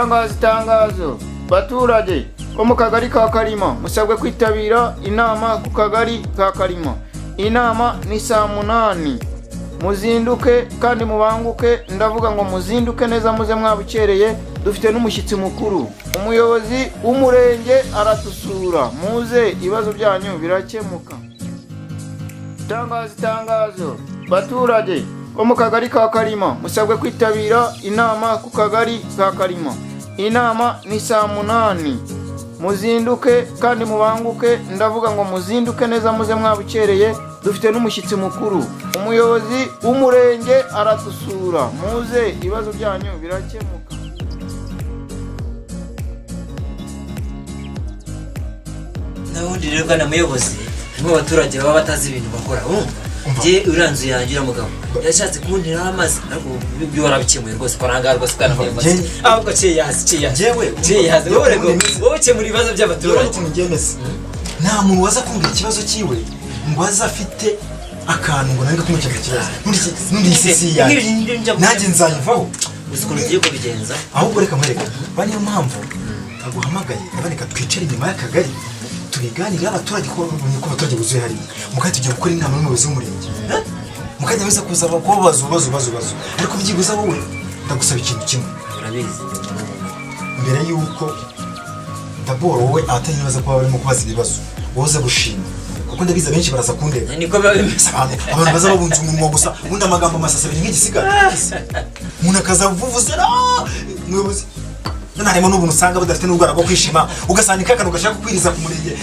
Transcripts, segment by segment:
Itangazo baturage bo mu kagari ka Kalima musabwe kwitabira inama ku kagari ka Kalima. Inama ni saa 8. Muzinduke kandi mubanguke, ndavuga ngo muzinduke neza muze mwabukereye, dufite n'umushyitsi mukuru. Umuyobozi w'umurenge aratusura, muze ibibazo byanyu birakemuka. Itangazo baturage bo mu kagari ka Kalima musabwe kwitabira inama ku kagari ka Kalima. Inama ni saa 8. Muzinduke kandi mubanguke, ndavuga ngo muzinduke neza muze mwabukereye, dufite n'umushyitsi mukuru. Umuyobozi w'umurenge aratusura, muze ibibazo byanyu birakemuka. Nawundi rero bwana muyobozi, mu baturage baba batazi ibintu bakora. Je uranzu yangira mugabo yashatse kuntira amazi, ariko byo warabikemuye rwose kwaranga rwose bwana muyobozi. Ahubwo ciyazi wowe cye muri bibazo by'abaturage nta muntu waza kumva ikibazo kiwe ngo azafite akantu ngo nange kumukeka kibazo nundi isisi yanjye nanjye nzayivaho usikuru giye kubigenza. Ahubwo reka mwereka baniyo mpamvu aguhamagaye abaneka twicare inyuma y'akagari tubiganira abaturage ko abaturage buzuye hari mukati tugiye gukora inama n'umuyobozi w'umurenge mukajya wese kuza bakubaza bazo ariko byibuza wowe ndagusaba ikintu kimwe urabizi mbere yuko daboro wowe atanye baza kuba barimo kubaza ibibazo woze gushima kuko ndabiza benshi baraza kundeba niko bimeze abantu baza babunze umunwa gusa undi amagambo masasa biri nk'igisigara umuntu akaza vuvuzera umuyobozi none harimo n'ubuntu usanga badafite n'ubwara bwo kwishima ugasandika akantu gashaka kwiriza ku murenge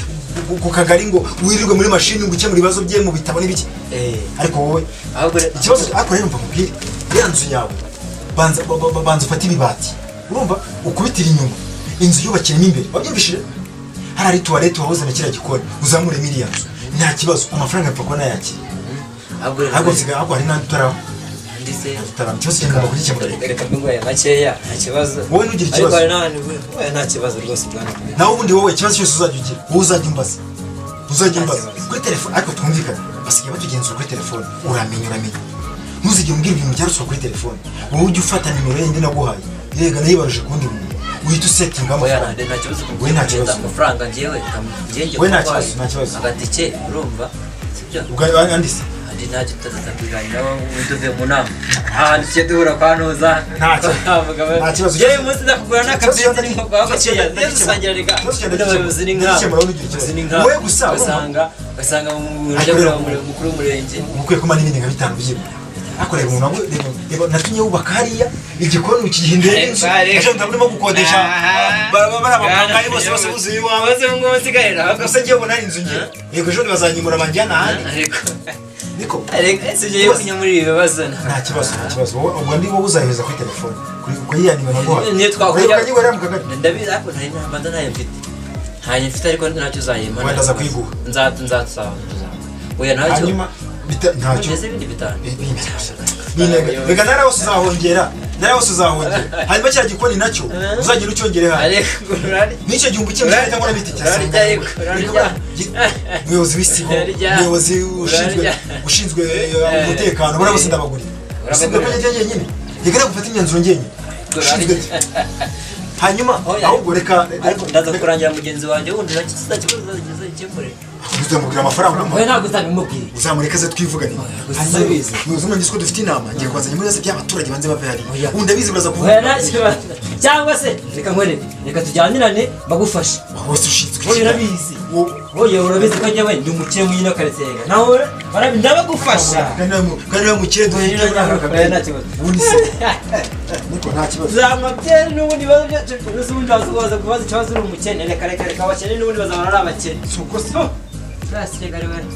ku kagari ngo wirirwe muri mashini ngo ukemure ibibazo bye mu bitabo n'ibiki ariko wowe ikibazo ariko rero mva mubwire ya nzu yawe banza ufate ibibati urumva ukubitira inyuma inzu yubakiyemo imbere wabyumvishije hari toilette wahoze na kira gikoni uzamure miliyan nta kibazo amafaranga yapfa ko nayakira ahubwo siga ahubwo hari n'andi taraho ndise taraho cyose cyangwa kugikemura reka mbingwaye makeya nta kibazo wowe nugira ikibazo ariko nani we nta kibazo rwose bwana nawe ubundi wowe ikibazo cyose uzajya ugira wowe uzajya umbaza kuri telefone ariko twumvikane basigaye batugenzura kuri telefone uramenya ntuzigere umbwira ibintu byaruswa kuri telefone wowe ujye ufata nimero yindi naguhaye yega nayibaruje kundi muntu uhita usetinga amafaranga nta kibazo we nta kibazo amafaranga ngewe we nta kibazo agatike urumva sibyo ugandise andi nta kitazatabiganira uduve mu nama ahantu cyo duhura kwa noza nta kibazo yewe munsi ndakugura n'akabyenda n'inko kwa gaciya dusangira rega n'abayobozi n'inka wowe gusa ugasanga mu mukuru w'umurenge ukwiye kuma n'ibindi nka bitanu byiwe akorera umuntu reba natumye wubaka hariya igikoni ukihindura inzu ejo ndabona gukodesha barabakangari bose buzuye iwawe bose ngo nsigarira gusa ngiye ubona inzu ngiye yego ejo bazanyimura banjyana ahandi niko sije kunyamuri ibibazo nta kibazo ubwo ndi wowe uzaheza kuri telefone kuri ya nimero naguha niyo twakujya ukajya mu kagari ndabizi ariko ntari namba nayo mfite ariko ntacyo uzayima wenda za kwiguha nzatuzaba oya ntacyo ntacyo ndetse bindi bitanu reka nara wose uzahongera hanyuma cya gikoni nacyo uzagera ucyongere hano n'icyo gihumbi kimwe cyangwa n'ibiti umuyobozi w'isibo umuyobozi ushinzwe umutekano bora bose ndabagurira usibwe ko njye nyine reka gufata imyanzuro ngenye ushinzwe hanyuma ahubwo reka ariko ndaza kurangira mugenzi wanjye wundi nacyo kizakibazo zageze ikemure uzamubwira amafaranga we ntabwo uzabimubwira uzamureka ze twivuganire hanyuma ngiye ko dufite inama ngiye kwazanya muri yose by'abaturage banze bave hari undi abizi baraza kuvuga cyangwa se reka nkwereke reka tujyanirane bagufashe wose ushinzwe wowe urabizi wowe urabizi ko njyewe ndi umukire mwino karetsenga nawe barabi ndabagufasha kandi wa mukire duhinde nta kibazo ubundi se niko nta kibazo zamabye n'ubundi bazo byacu n'ubundi bazo kubaza ikibazo uri umukene reka abakene n'ubundi bazabana ari abakene suko se Gracias, Garibaldi.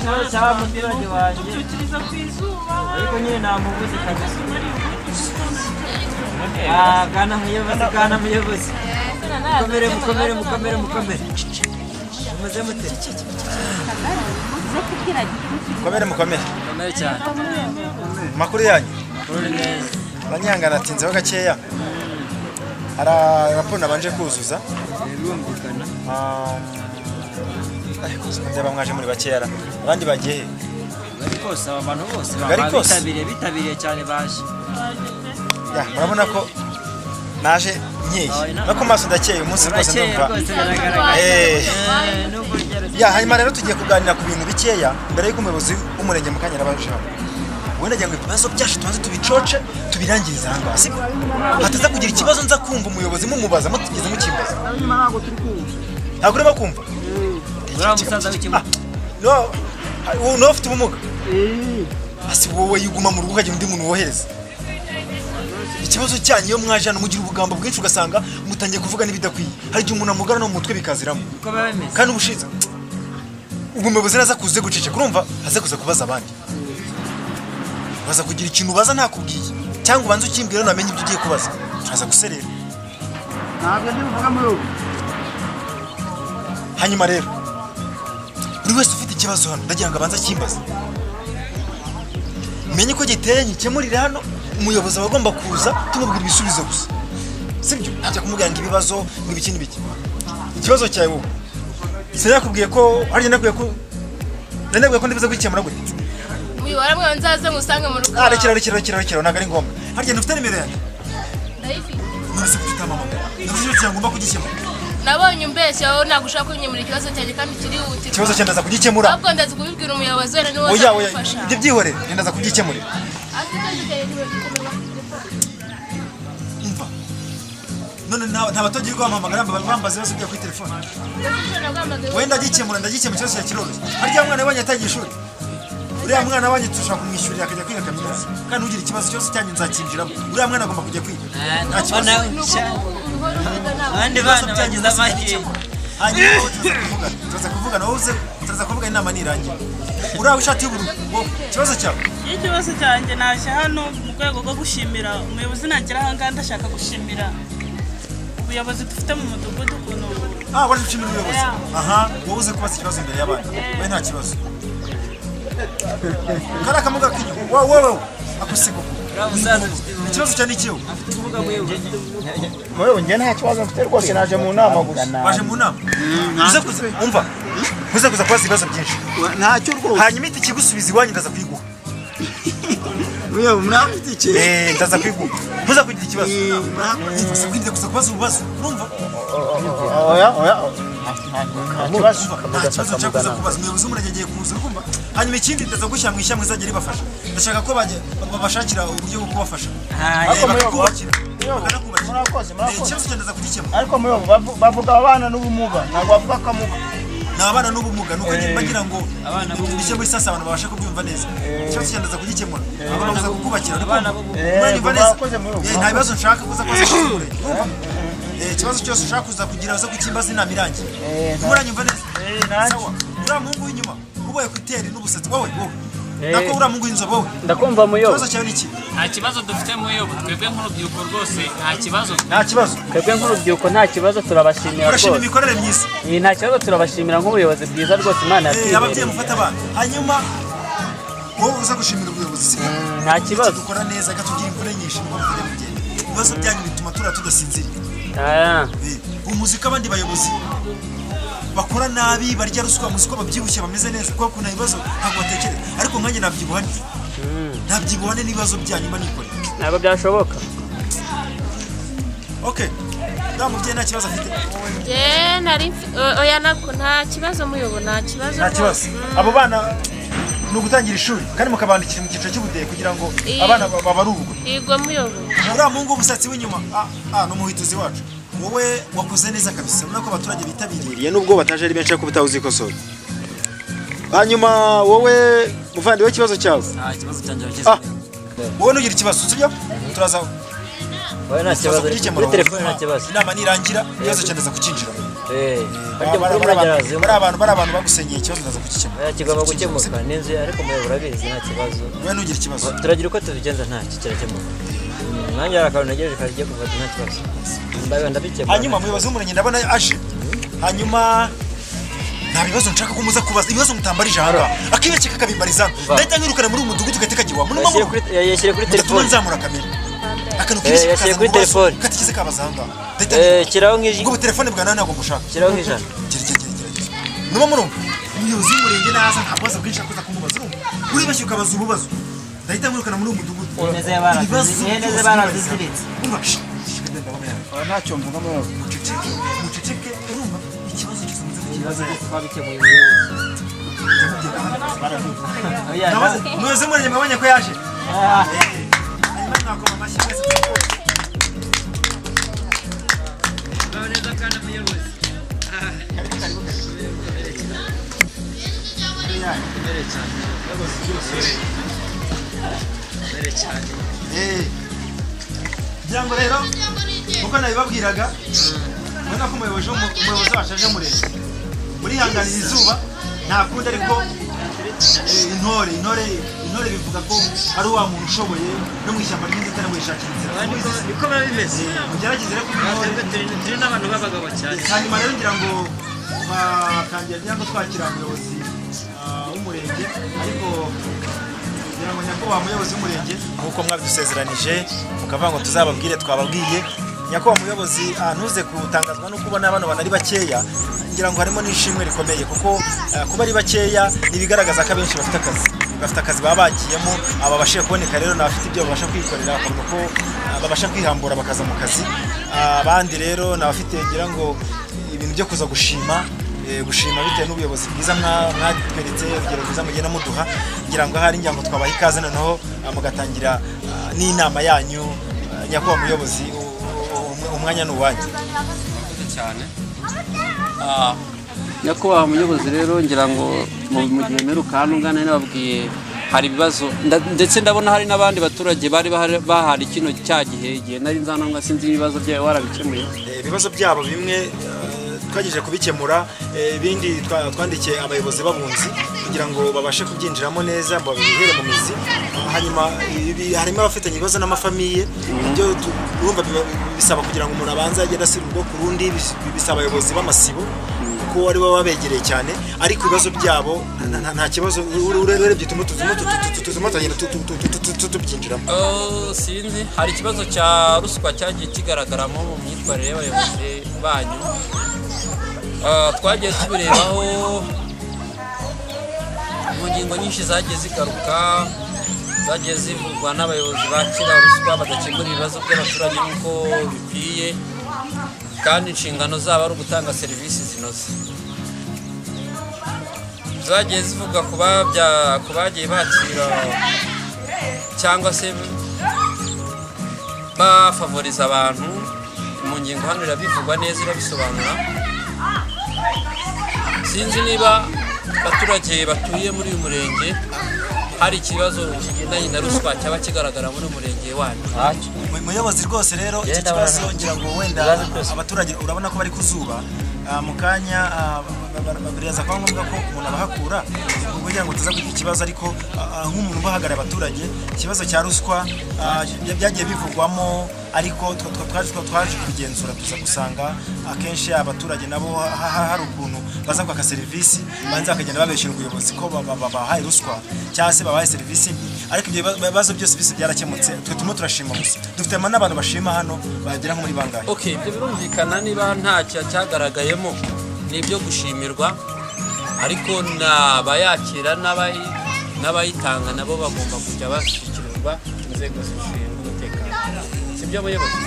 ikibazo cy'aba muturage wanjye tucyukiriza ku izuba ariko nyine namubuze kabisa gana muyobozi mukomere mumaze mute mukomere cyane makuru yanyu uri neza banyangana atinzeho gakeya hari raporo nabanje kuzuza birumvikana ndeba mwaje muri bakera abandi bagiye he bari kose aba bantu bose Bari kose? bitabiriye cyane baje ya murabona ko naje nkeye no ku maso ndakeye umunsi rwose ndumva rwose biragaragara nubwo ya hanyuma rero tugiye kuganira ku bintu bikeya mbere y'uko umuyobozi w'umurenge mu Kanyana baje hano wenda ngira ngo ibibazo byacu tubanze tubicoce tubirangirize aha ngaha sibyo hataza kugira ikibazo nza kumva umuyobozi mumubaza mutigeze mukimbaza ntabwo ureba kumva uriya musaza w'ikibuga no ufite ubumuga asi wowe yiguma mu rugo ukagira undi muntu wohereza ikibazo cyanyu iyo mwaje hano mugira ubugambo bwinshi ugasanga mutangiye kuvuga n'ibidakwiye hari igihe umuntu amugana no mu mutwe bikaziramo uko biba bimeze kandi ubushize ubwo umuyobozi naza kuze guceceka urumva aze kuza kubaza abandi baza kugira ikintu ubaza ntakubwiye cyangwa ubanza ukimbwira namenye ibyo ugiye kubaza turaza guserera ntabwo ndi buvuga muri ubu hanyuma rero buri wese ufite ikibazo hano ndagira ngo abanze akimbaze menye ko giteye nyikemurire hano umuyobozi aba agomba kuza tumubwira ibisubizo gusa sibyo ajya kumubwira ngo ibibazo ngo ibiki n'ibiki ikibazo cyawe wowe sinakubwiye ko harya nakubwiye ko ndibuze gukemura gute uyu waramwe nzaze ngusange mu rugo rekera ntabwo ari ngombwa harya ntufite nimero yanjye ndayifite none se kuki utamamagara ndavuze ko ngomba kugikemura nabonye umbeshya wowe ntabwo ushaka kunyemura ikibazo cyanjye kandi kirihutirwa ikibazo cyanjye ndaza kugikemura ahubwo ndaza kubibwira umuyobozi wera niwe oya uzagufasha ibyo byihorere ndaza kugikemurira umva none nta batagiye guhamagara bambaza ibibazo byo kuri telefone wenda ndagikemura ikibazo cya kiroroshye harya mwana wanjye yatangiye ishuri uriya mwana wanjye dushaka kumwishyurira akajya kwiga kaminuza kandi ugira ikibazo cyose cyanjye nzakinjiramo uriya mwana agomba kujya kwiga nta kibazo abandi bana bagize amahirwe hanyuma turaza kuvuga inama nirangira uriya ishati y'ubururu wowe ikibazo cyawe ikibazo cyanjye naje hano mu rwego rwo gushimira umuyobozi nagera aha ngaha ndashaka gushimira ubuyobozi dufite mu mudugudu ukuntu waje gushimira ubuyobozi aha wowe uze kubaza ikibazo imbere y'abandi we nta kibazo kari akamuga k'inyuma wowe akusiga ikibazo cyane ikiwe muri ubu njye nta kibazo mfite rwose naje mu nama gusa waje mu nama uze kuza kubaza ibibazo byinshi ntacyo rwose hanyuma ihita ikigusubiza iwanyu ndaza kwiguha muyobo murafite iki ndaza kwiguha ntuza kugira ikibazo ndaza kwinjira gusa kubaza ububazo urumva oya nta kibazo nshaka kuza kubaza umuyobozi w'umurenge agiye kuza kumva hanyuma ikindi ndaza gushyira mu ishyamba izajya ribafasha ndashaka ko babashakira uburyo bwo kubafasha bakakubakira murakoze ikibazo cyanjye ndaza kugikemura ariko muyobo bavuga abana n'ubumuga ntabwo bavuga akamuga ni abana n'ubumuga nuko bagira ngo bishye muri sasa abantu babasha kubyumva neza ikibazo cyanjye ndaza kugikemura aba baza kukubakira urumva neza nta bibazo nshaka kuza kubashyira ikibazo cyose ushaka kuza kugira uza kukimbaza inama irangiye muranyumva neza sawa uriya muhungu w'inyuma uboye kuteri n'ubusatsi wowe nako uriya muhungu w'inzobe wowe ndakumva muyobo ikibazo cyawe ni iki nta kibazo dufite muyobo twebwe nk'urubyiruko rwose nta kibazo twebwe nk'urubyiruko nta kibazo turabashimira urashima rwose imikorere myiza nta kibazo turabashimira nk'ubuyobozi bwiza rwose imana ababyeyi yatwibereye mufata abana hanyuma wowe uza gushimira ubuyobozi sibyo nta kibazo dukora neza ikatugira imvune nyinshi ngo mukajya kugenda ibibazo byanyu bituma tudasinzira umuziki abandi bayobozi bakora nabi barya ruswa muziko babyibushye bameze neza kuko kuna ibibazo ntabwo batekereza ariko nkanjye nabyibuhane n'ibibazo byanyu mba nikore ntabwo byashoboka okay nda mubyeyi nta kibazo afite oya nako nta kibazo muyobo nta kibazo nta kibazo abo bana ni ugutangira ishuri kandi mukabandikira mu cyiciro cy'ubudehe kugira ngo abana babarurwe yego muyobo uriya muhungu w'umusatsi w'inyuma ni umuhituzi wacu wowe wakoze neza kabisa urabona ko abaturage bitabiriye nubwo bataje ari benshi ariko utawuzikosora hanyuma wowe muvandi ikibazo cyawe nta kibazo cyanjye wowe nugira ikibazo sibyo turaza wowe nta kibazo kuri telefone nta kibazo inama nirangira ikibazo cyandaza kukinjira bari abantu bagusenyeye ikibazo ndaza kugikemura kigomba gukemuka n'inzu ariko muyobora abizi nta kibazo we nugira ikibazo turagira uko tubigenza nta kirakemuka nanjye hari akantu nagejeje kagiye kuva nta kibazo ndabikemura hanyuma umuyobozi w'umurenge ndabona aje hanyuma nta bibazo nshaka ko muza kubaza ibibazo mutambarije aha akibeke kakabimbariza ndahita nkirukana muri uyu mudugudu ugahita kagiwa yashyire kuri telefone nzamura kamera akantu yashyire kuri telefone katikize kabazanga kiraho nk'ijana ngo telefone bwa nani ntabwo mushaka kiraho nk'ijana nuba murumva umuyobozi w'umurenge naza nta bibazo bwinshi akoza kumubaza uri bashyuka abaza ububazo ndahita nkirukana muri uyu mudugudu neza baraziziritse ntacyo mvuga mu muceceke urumva ikibazo twabikemuye umuyobozi w'umurenge mwabonye ko yaje hanyuma mwakoma amashyi mwese kugira ngo rero uko nabibabwiraga ubona ko umuyobozi wacu aje murenge murihanganira izuba nta kundi ariko intore bivuga ko ari wa muntu ushoboye no mu ishyamba ry'inzitane wishakira inzira niko biba bimeze mugerageze rero turi n'abantu b'abagabo cyane hanyuma rero ngira ngo bakangira ngira ngo twakira umuyobozi w'umurenge ariko kugira ngo nyakubahwa umuyobozi w'umurenge nk'uko mwabidusezeranije mukavuga ngo tuzababwire twababwiye nyakubahwa umuyobozi ntuze kutangazwa no kubona bano bantu ari bakeya ngira ngo harimo n'ishimwe rikomeye kuko kuba ari bakeya nibigaragaza ko abenshi bafite akazi baba bagiyemo ababashije kuboneka rero n'abafite ibyo babasha kwikorera bakabona ko babasha kwihambura bakaza mu kazi abandi rero n'abafite ngira ngo ibintu byo kuza gushima bitewe n'ubuyobozi bwiza mwatweretse urugero rwiza mugenda muduha ngira ngo ahari ngira ngo twabaha ikaze noneho mugatangira n'inama yanyu nyakubahwa umuyobozi umwanya ni uwanyu cyane nyakubahwa umuyobozi rero ngira ngo mu gihe mperuka hano ungana nababwiye hari ibibazo ndetse ndabona hari n'abandi baturage bari bahari kino cya gihe nari nzananga sinzi ibibazo byabo warabikemuye ibibazo byabo bimwe twagejeje kubikemura ibindi twandikiye abayobozi b'abunzi kugira ngo babashe kubyinjiramo neza babihere mu mizi hanyuma harimo abafitanye ibibazo n'amafamiye ibyo urumva bisaba kugira ngo umuntu abanze agende asira urugo ku rundi bisaba abayobozi b'amasibo kuko ari bo babegereye cyane ariko ibibazo byabo nta kibazo urebye tuzuma tugenda tubyinjiramo sinzi hari ikibazo cya ruswa cyagiye kigaragaramo mu myitwarire y'abayobozi banyu twagiye tubirebaho mu ngingo nyinshi zagiye zigaruka zagiye zivugwa n'abayobozi bakira ruswa badakemura ibibazo by'abaturage nk'uko bikwiye kandi inshingano zabo ari ugutanga serivisi zinoze zagiye zivuga ku bagiye bakira cyangwa se bafavoriza abantu mu ngingo hano irabivugwa neza irabisobanura sinzi niba abaturage batuye muri uyu murenge hari ikibazo kigendanye na ruswa cyaba kigaragara muri umurenge wanyu umuyobozi rwose rero iki kibazo ngira ngo wenda abaturage urabona ko bari ku zuba mu kanya babireza kwa ngombwa ko umuntu abahakura kugira ngo tuza kugira ikibazo ariko nk'umuntu ubahagarariye abaturage ikibazo cya ruswa byagiye bivugwamo ariko twaje kubigenzura tuza gusanga akenshi abaturage nabo hari ukuntu baza kwaka serivisi banza bakagenda babeshyira ubuyobozi ko babahaye ruswa cyangwa se babahaye serivisi mbi ariko ibyo bibazo byose byarakemutse twe turimo turashima gusa dufitemo n'abantu bashima hano bagera nko muri bangahe ibyo birumvikana niba nta cyagaragayemo ni ibyo gushimirwa ariko n'abayakira n'abayitanga nabo bagomba kujya bashyikirizwa inzego zishinzwe umutekano sibyo muyobozi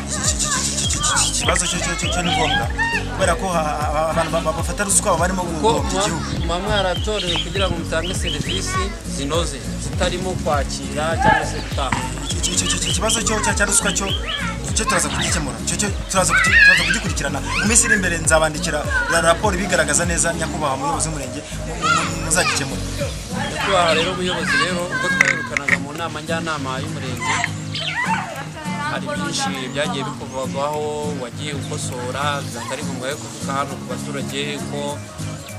ikibazo cyo ni ngombwa kubera ko abantu bafata ruswa barimo guhomba igihugu mwaratorewe kugira ngo mutange serivisi zinoze zitarimo kwakira cyangwa se gutanga ikibazo cya ruswa cyo turaza kugikemura turaza kugikurikirana mu minsi iri imbere nzabandikira raporo ibigaragaza neza nyakubahwa umuyobozi w'umurenge muzagikemura nyakubahwa rero umuyobozi rero ubwo twaherukanaga mu nama njyanama y'umurenge hari byinshi byagiye bikuvugwaho wagiye ukosora atari ngombwa kuvuga hano ku baturage ko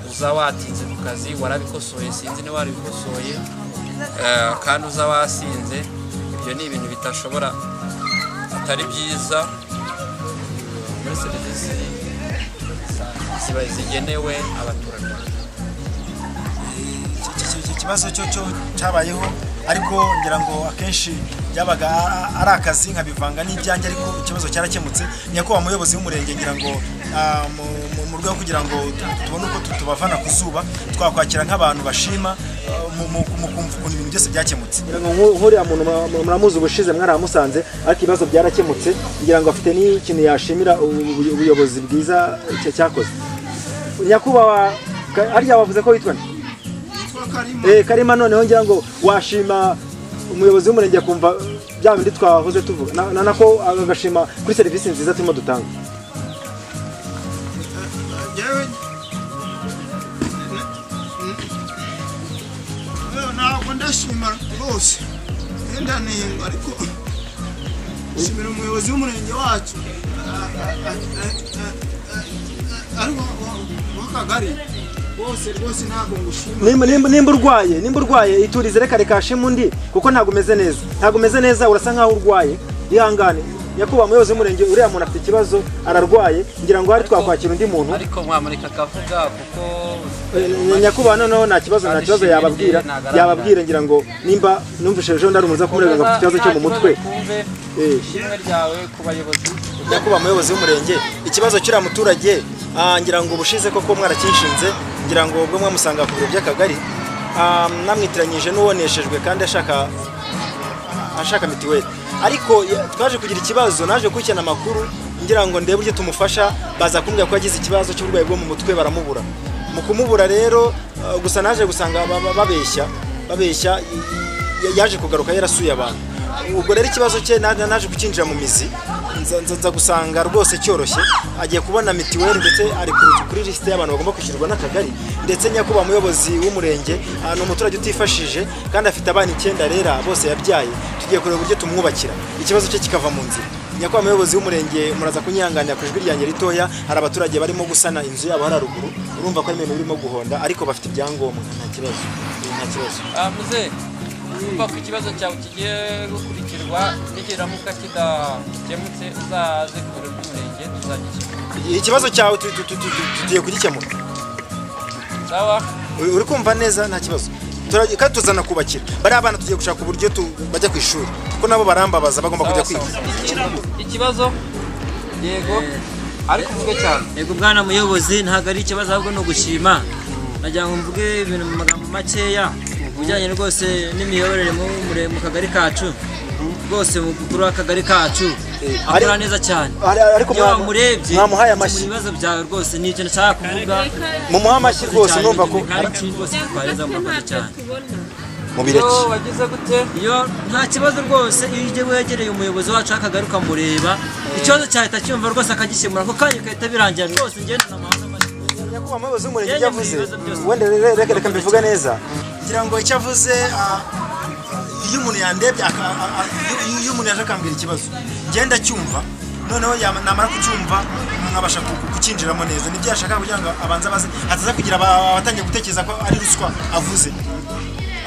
uza watinze ku kazi warabikosoye sinzi niba warabikosoye kandi uza wasinze ibyo ni ibintu bitashobora atari byiza muri serivisi ziba zigenewe abaturarwanda. Ikibazo cyo cyabayeho ariko ngira ngo akenshi byabaga ari akazi nkabivanga n'ibyanjye ariko ikibazo cyarakemutse. Nyakubahwa umuyobozi w'umurenge ngira ngo mu rwego kugira ngo tubone uko tubavana ku zuba twakwakira nk'abantu bashima mu kumva ukuntu ibintu byose byakemutse. Ngira ngo nk'uriya muntu muramuzi ubushize mwaramusanze ariko ibibazo byarakemutse ngira ngo afite n'ikintu yashimira ubuyobozi bwiza cyakoze. Nyakubahwa harya wavuze ko witwa Karima, noneho ngira ngo washima umuyobozi w'umurenge kumva bya bindi twahoze tuvuga nako agashima kuri serivisi nziza turimo dutanga. Ntabwo ndashima rwose wenda nihingwa ariko nshimira umuyobozi w'umurenge wacu ariko w'akagari rwose ntabwo ngushima. Nimba urwaye iturize reka shima undi kuko ntabwo umeze neza urasa nkaho urwaye ihangane. Nyakubahwa umuyobozi w'umurenge uriya muntu afite ikibazo ararwaye ngira ngo hari twakwakira undi muntu ariko mwamurika akavuga kuko nyakubahwa noneho nta kibazo yababwira ngira ngo nimba numvise ejo ndari umuza kumurega ngo afite ikibazo cyo mu mutwe. ishimwe ryawe ku bayobozi. Nyakubahwa umuyobozi w'umurenge ikibazo cy'uriya muturage ngira ngo ubushize koko mwarakinshinze ngira ngo ubwo mwamusanga ku biro by'akagari namwitiranyije n'uwoneshejwe kandi ashaka mitiweli ariko twaje kugira ikibazo naje gukurikirana amakuru ngira ngo ndebe uburyo tumufasha baza kumbwira ko yagize ikibazo cy'uburwayi bwo mu mutwe baramubura. Mu kumubura rero gusa naje gusanga babeshya yaje kugaruka yarasuye abantu. Ubwo rero ikibazo cye naje kukinjira mu mizi nza gusanga rwose cyoroshye agiye kubona mitiweli ndetse ari kuri liste y'abantu bagomba kwishyurwa n'akagari ndetse nyakubahwa umuyobozi w'umurenge ni umuturage utifashije kandi afite abana 9 rero bose yabyaye tugiye kureba uburyo tumwubakira ikibazo cye kikava mu nzira. Nyakubahwa umuyobozi w'umurenge muraza kunyihanganira ku ijwi ryanjye ritoya hari abaturage barimo gusana inzu yabo haruguru urumva ko ari ibintu birimo guhonda ariko bafite ibyangombwa nta kibazo. Muze kumva ko ikibazo cyawe kigiye gukurikirwa n'ikiramuka kidakemutse uzaze ku biro by'umurenge tuzagikemura ikibazo cyawe tugiye kugikemura. Sawa uri kumva neza nta kibazo kandi tuzana kubakira bari abana tugiye gushaka uburyo bajya ku ishuri kuko nabo barambabaza bagomba kujya kwiga. Ikibazo yego ariko mvuge cyane. Yego bwana muyobozi ntabwo ari ikibazo ahubwo no gushima nagira ngo mvuge ibintu mu magambo makeya ujyanye rwose n'imiyoborere mu kagari kacu rwose mukuru w'akagari kacu akora neza cyane ariko murebye mwamuhaye amashyi ibibazo byawe rwose ni ikintu nshaka kuvuga mumuha amashyi rwose numva ko rwose twareza murakoze cyane mubireke wagize gute iyo nta kibazo rwose iyo uje wegereye umuyobozi wacu akagari ukamureba ikibazo cyahita cyumva rwose akagikemura ko kandi gahita birangira rwose ngenda n'amahanga amashyi. Nyakubahwa umuyobozi w'umurenge yavuze wenda reka mbivuga neza ngira ngo icyo avuze iyo umuntu yandebye iyo umuntu yaje akambwira ikibazo ngenda cyumva noneho namara kucyumva nkabasha kukinjiramo neza nibyo yashaka kugira ngo abanze abaze ataza kugira abatangiye gutekereza ko ari ruswa avuze.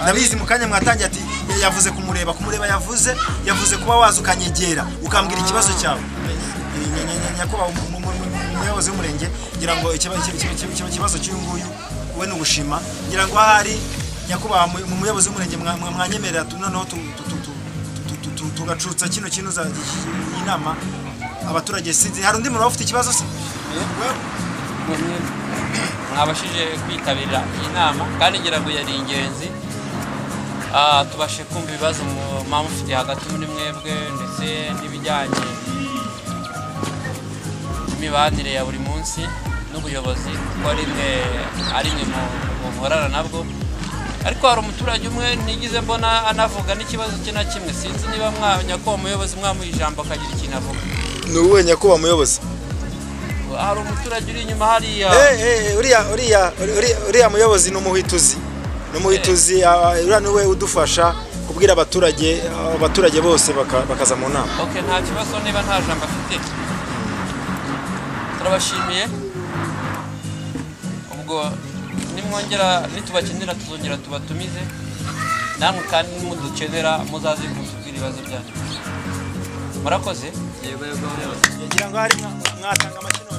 Ndabizi mu kanya mwatangiye ati yavuze kumureba yavuze kuba waza ukanyegera ukambwira ikibazo cyawe. Nyakubahwa umuyobozi w'umurenge ngira ngo ikibazo cy'uyunguyu we ni ugushima ngira ngo ahari nyakubahwa umuyobozi w'umurenge mwanyemerera noneho tugacutsa kino za inama abaturage sinzi hari undi muntu ufite ikibazo se mwabashije kwitabira iyi nama kandi ngira ngo yari ingenzi tubashe kumva ibibazo mpamvu ufite hagati muri mwebwe ndetse n'ibijyanye n'imibanire ya buri munsi n'ubuyobozi kuko ari mwe muhorana nabwo ariko hari umuturage umwe ntigize mbona anavuga n'ikibazo cye na kimwe sinzi niba nyakubahwa umuyobozi mwamuha ijambo akagira ikintu avuga. Ni uwe nyakubahwa umuyobozi hari umuturage uri inyuma hariya uriya muyobozi ni umuhituzi uriya niwe udufasha wabwira abaturage bose bakaza mu nama. Okay, nta kibazo niba nta jambo afite. Turabashimiye. Ubwo nimwongera nitubakenera tuzongera tubatumize. Namwe kandi mudukenera muzaze kutubwira ibibazo byanyu. Murakoze. Yego yego. Yagira ngo hari mwatanga amakino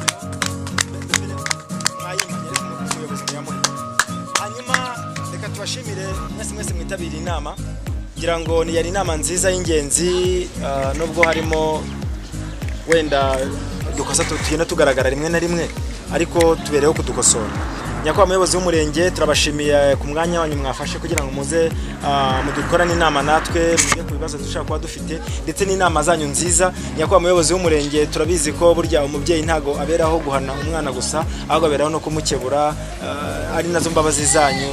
hanyuma reka tubashimire mwese mwitabira inama ngira ngo ni yari inama nziza y'ingenzi nubwo harimo wenda dukosa tugenda tugaragara rimwe na rimwe ariko tubereho kudukosora. Nyakubahwa muyobozi w'umurenge turabashimiye ku mwanya wanyu mwafashe kugira ngo muze mudukorane inama natwe muge ku bibazo dushaka kuba dufite ndetse n'inama zanyu nziza. Nyakubahwa muyobozi w'umurenge turabizi ko burya umubyeyi ntago aberaho guhana umwana gusa ahubwo aberaho no kumukebura ari nazo mbabazi zanyu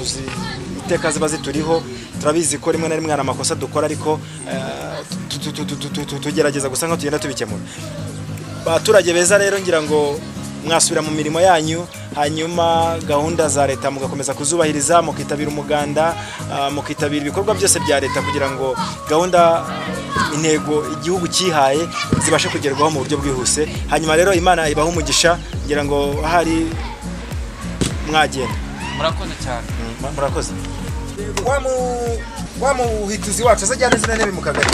iteka ziba zituriho. Turabizi ko rimwe na rimwe hari amakosa dukora ariko tugerageza gusa nko tugenda tubikemura. Abaturage beza rero ngira ngo mwasubira mu mirimo yanyu hanyuma gahunda za leta mugakomeza kuzubahiriza mukitabira umuganda mukitabira ibikorwa byose bya leta kugira ngo gahunda intego igihugu cyihaye zibashe kugerwaho mu buryo bwihuse. Hanyuma rero Imana ibaha umugisha ngira ngo hari mwagenda. Murakoze cyane. Murakoze. Wa muhituzi wacu azajyana zina ntebe mu kagari.